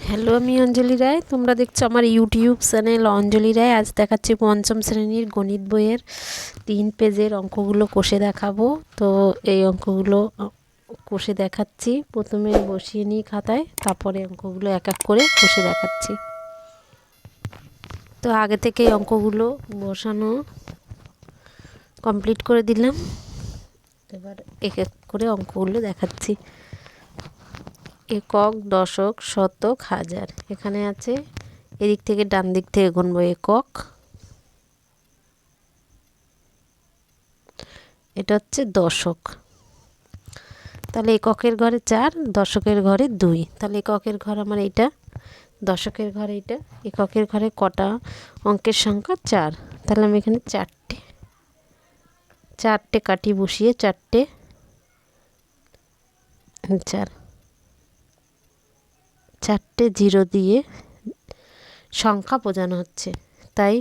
Hello, আমি অঞ্জলি রায়। তোমরা দেখছো আমার ইউটিউব চ্যানেল অঞ্জলি রায়। আজ দেখাচ্ছি পঞ্চম শ্রেণীর গণিত বইয়ের 3 পেজের অঙ্কগুলো কষে দেখাবো। তো এই অঙ্কগুলো কষে দেখাচ্ছি। প্রথমে বসিয়ে নিই খাতায়, তারপরে অঙ্কগুলো এক এক করে কষে দেখাচ্ছি। তো আগে থেকে এই অঙ্কগুলো বসানো কমপ্লিট করে দিলাম। এবার এক এক করে অঙ্কগুলো দেখাচ্ছি। একক, দশক, শতক, হাজার এখানে আছে। এদিক থেকে ডান দিক থেকে গুনবো। একক, এটা হচ্ছে দশক। তাহলে এককের ঘরে 4, দশকের ঘরে 2। তাহলে এককের ঘর আমার এইটা, দশকের ঘরে এইটা। এককের ঘরে কটা অঙ্কের সংখ্যা? 4। তাহলে আমি এখানে চারটে কাটি বসিয়ে 4 জিরো দিয়ে সংখ্যা বোঝানো হচ্ছে, তাই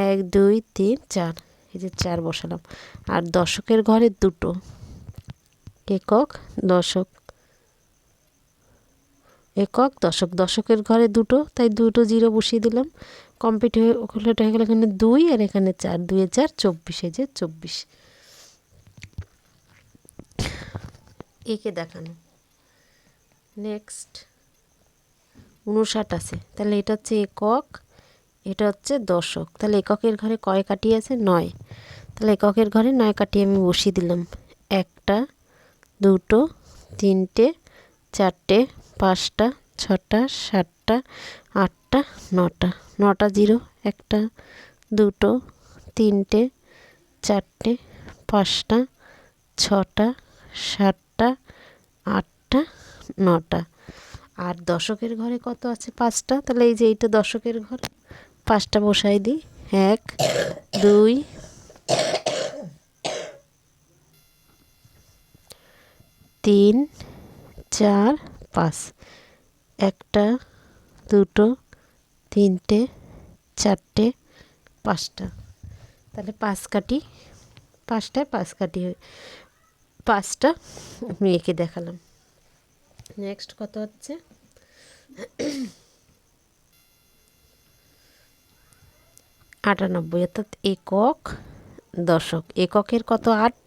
1 2 3 4, এই যে 4 বসালাম। আর দশকের ঘরে 2, একক, দশক, একক, দশক। দশকের ঘরে 2, তাই 2 জিরো বসিয়ে দিলাম। কমপ্লিট হয়ে গেল। এখানে 2 আর এখানে 4, 2 এ 4 24, এই যে 24 একে দেখানো। নেক্সট 59 আছে। তাহলে এটা হচ্ছে একক, এটা হচ্ছে দশক। তাহলে এককের ঘরে কয় কাটি আছে? 9। তাহলে এককের ঘরে 9 কাটি আমি বসিয়ে দিলাম। 1টা, 2টো, 3টে, 4টে, 5টা, 6টা, 7টা, 8টা, 9টা। 9টা জিরো, 1টা, 2টো, 3টে, 4টে, 5টা, 6টা, 7টা, 8টা, 9টা। আর দশকের ঘরে কত আছে? 5টা। তাহলে এই যে এইটা দশকের ঘর, 5টা বসাই দিই। 1 2 3 4 5। 1টা, 2টো, 3টে, 4টে, 5টা। তাহলে 5 কাটি, 5টায় 5 কাটি, 5টা আমি এঁকে দেখালাম। নেক্সট কত হচ্ছে? 98, অর্থাৎ একক, দশক। এককের কত? 8।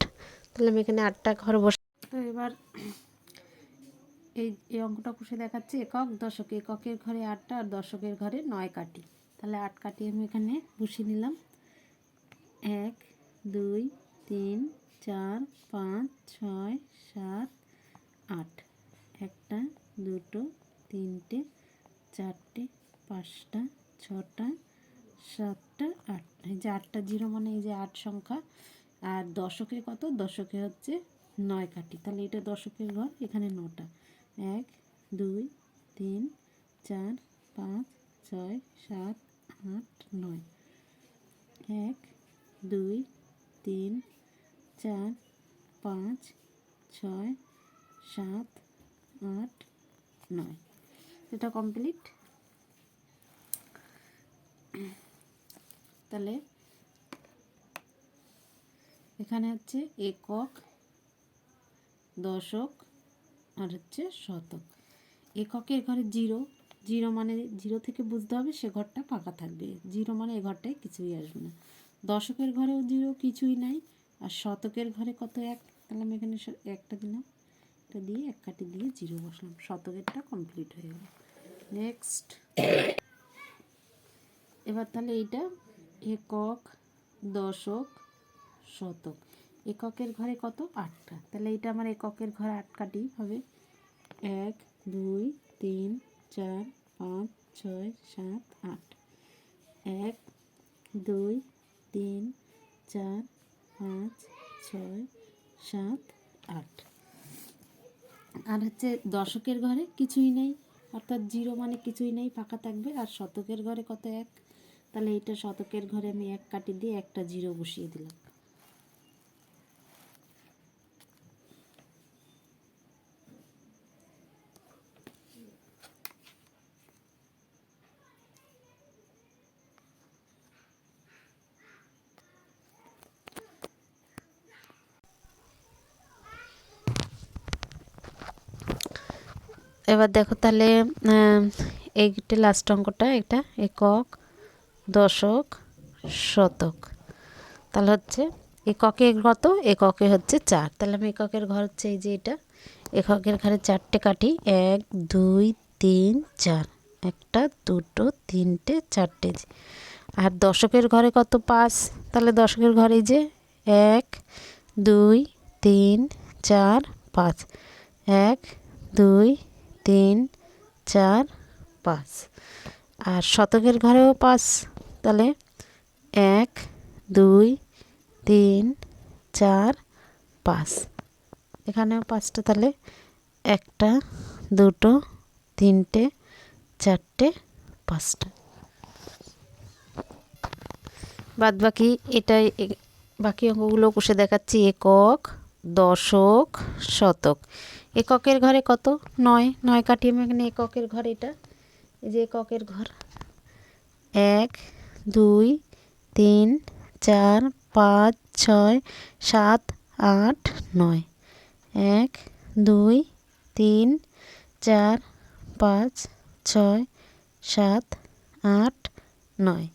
তাহলে আমি এখানে 8টা ঘর বসে। তো এবার এই অঙ্কটা কষে দেখাচ্ছি। একক, দশক। এককের ঘরে 8টা আর দশকের ঘরে 9 কাটি। তাহলে 8 কাটি আমি এখানে বসিয়ে নিলাম। 1 2 3 4 5 6 7 8। 1টা, 2টো, 3টে, 4টে, 5টা, 6টা, 7টা, 8টা। এই যে 8টা জিরো মানে এই যে 8 সংখ্যা। আর দশকে কত? দশকে হচ্ছে 9 কাটি। তাহলে এটা দশকের ঘর, এখানে 9টা। 1 2 3 4 5 6 7 8 9। 1 2 3 4 5 6 7 8 9। এটা কমপ্লিট। তাহলে এখানে হচ্ছে একক, দশক আর হচ্ছে শতক। এককের ঘরে 0, 0 মানে 0 থেকে বুঝতে হবে সে ঘরটা ফাঁকা থাকবে। 0 মানে এই ঘরটায় কিছুই আসবে না। দশকের ঘরেও 0, কিছুই নাই। আর শতকের ঘরে কত? 1। তাহলে আমি এখানে 1টা দিলাম, এটা দিয়ে 1 কাটি দিয়ে 0 বসলাম। শতকেরটা কমপ্লিট হয়ে গেল। নেক্সট এবার তাহলে এইটা একক, দশক, শতক। এককের ঘরে কত? 8টা। তাহলে এইটা আমার এককের ঘরে 8 কাটি হবে। 1 2 3 4 5 6 7 8। 1 2 3 4 5 6 7 8। আর হচ্ছে দশকের ঘরে কিছুই নেই, অর্থাৎ 0 মানে কিছুই নেই, ফাঁকা থাকবে। আর শতকের ঘরে কত? 1। তাহলে এইটা শতকের ঘরে আমি 1 কাটি দিয়ে একটা 0 বসিয়ে দিলাম। এবার দেখো তাহলে এইটা লাস্ট অঙ্কটা, এটা একক, দশক, শতক। তাহলে হচ্ছে এককে কত, এককে হচ্ছে 4। তাহলে আমি এককের ঘর হচ্ছে এই যে এটা, এককের ঘরে 4টে কাটি, 1 2 3 4, 1 2 3 4টে। আর দশকের ঘরে কত, 5। তাহলে দশকের ঘরে এই যে 1 2 3 4 5, 1 2 3 4 5। আর শতকের ঘরেও 5, তাহলে 1 2 3 4 5, এখানেও 5টা। তাহলে 1 2 3 4 5টা। বাদ বাকি এটাই, বাকি অঙ্কগুলো কষে দেখাচ্ছি। একক, দশক, শতক। এককের ঘরে কত, 9। 9 কাটি আমি এখানে এককের ঘর, এটা এই যে এককের ঘর, 1 2 3 4 5 6 7 8 9, 1 2 3 4 5 6 7 8 9।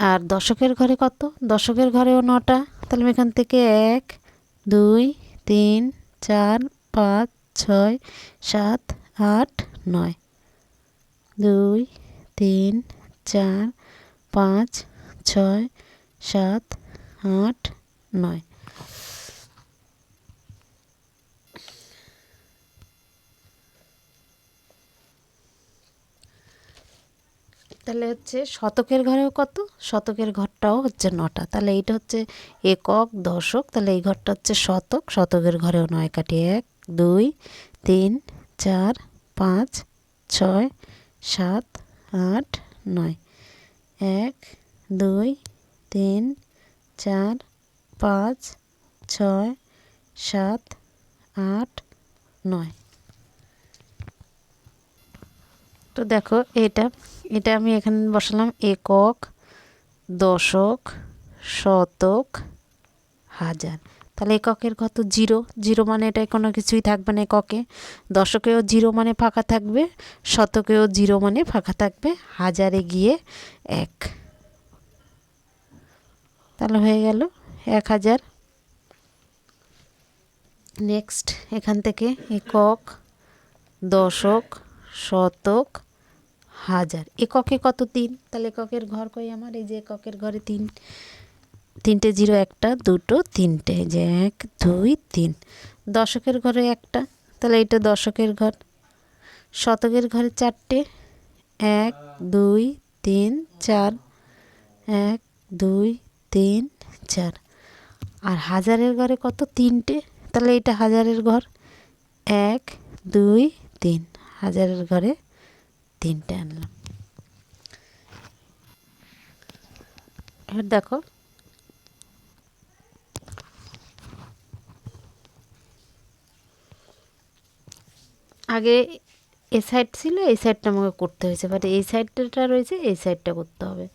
আর দশকের ঘরে কত, দশকের ঘরেও 9টা। তাহলে আমি এখান থেকে 1 2 3 4 5 6 7 8 9, 2 3 4 5 6 7 8 9। তাহলে হচ্ছে শতকের ঘরেও কত, শতকের ঘরটাও হচ্ছে 9টা। তাহলে এইটা হচ্ছে একক, দশক, তাহলে এই ঘরটা হচ্ছে শতক। শতকের ঘরেও 9 কাটি, 1 2 3 4 5 6 7 8 9, 1 2 3 4 5 6 7 8 9। তো দেখো এটা, এটা আমি এখানে বসালাম একক, দশক, শতক, হাজার। তাহলে এককের কত, 0। 0 মানে এটাই কোনো কিছুই থাকবে না এককে। দশকেও 0 মানে ফাঁকা থাকবে, শতকেও 0 মানে ফাঁকা থাকবে, হাজারে গিয়ে 1। তাহলে হয়ে গেল 1000। নেক্সট এখান থেকে একক, দশক, শতক, হাজার। এককে কত, 3। তাহলে এককের ঘর কই আমার, এই যে এককের ঘরে 3, 3টে 0, 1 2 3টে, যে 1 2 3। দশকের ঘরে 1টা, তাহলে এইটা দশকের ঘর। শতকের ঘরে 4টে, 1 2 3 4, 1 2 3 4। আর হাজারের ঘরে কত, 3টে, তাহলে এইটা হাজারের ঘর, 1 2 3। হাজারের ঘরে 3টে আনলাম। এবার দেখো আগে এ সাইড ছিল, এই সাইডটা আমাকে করতে হয়েছে, বাট এই সাইডটা রয়েছে, এই সাইডটা করতে হবে।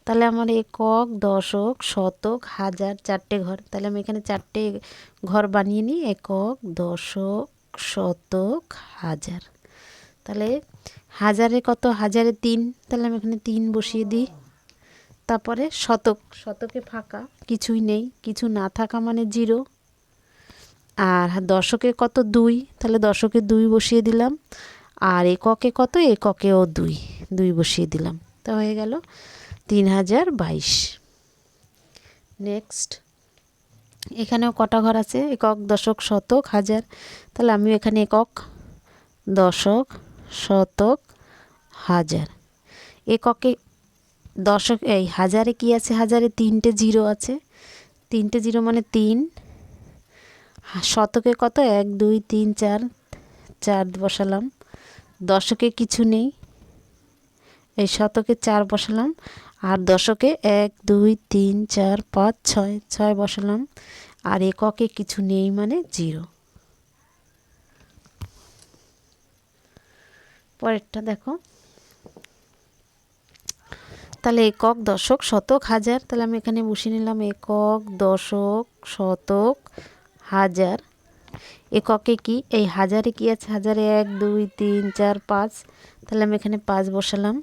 তাহলে আমার একক, দশক, শতক, হাজার 4টে ঘর। তাহলে আমি এখানে 4টে ঘর বানিয়ে নিই, একক, দশক, শতক, হাজার। তাহলে হাজারে কত, হাজারে 3, তাহলে আমি এখানে 3 বসিয়ে দিই। তারপরে শতক, শতকে ফাঁকা, কিছুই নেই, কিছু না থাকা মানে 0। আর দশকে কত, 2, তাহলে দশকে 2 বসিয়ে দিলাম। আর এককে কত, এককেও 2, 2 বসিয়ে দিলাম। তো হয়ে গেল 3022। নেক্সট এখানেও কটা ঘর আছে, একক, দশক, শতক, হাজার। তাহলে আমি এখানে একক, দশক, শতক, হাজার। এককে, দশক, এই হাজারে কি আছে, হাজারে 3টে 0 আছে, 3টে 0 মানে 3। শতকে কত, 1 2 3 4, 4 বসালাম। দশকে কিছু নেই, এই শতকে 4 বসালাম। আর দশকে 1 2 3 4 5 6, 6 বসালাম। আর এককে কিছু নেই মানে 0। পরেরটা দেখো, তাহলে একক, দশক, শতক, হাজার। তাহলে আমি এখানে বসিয়ে নিলাম একক, দশক, শতক, হাজার। এককে কি, এই হাজারে কি আছে, হাজারে 1 2 3 4 5, তাহলে আমি এখানে 5 বসালাম।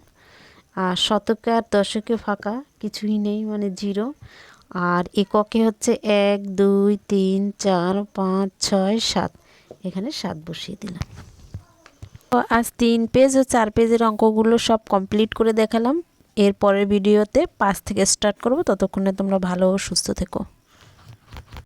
আর শতকে আর দশকে ফাঁকা কিছুই নেই, মানে 0। আর এককে হচ্ছে 1 2 3 4 5 6 7, এখানে 7 বসিয়ে দিলাম। তো আজ 3 পেজ ও 4 পেজের অঙ্কগুলো সব কমপ্লিট করে দেখালাম। এর পরের ভিডিওতে 5 থেকে স্টার্ট করব। ততক্ষণে তোমরা ভালো ও সুস্থ থেকো।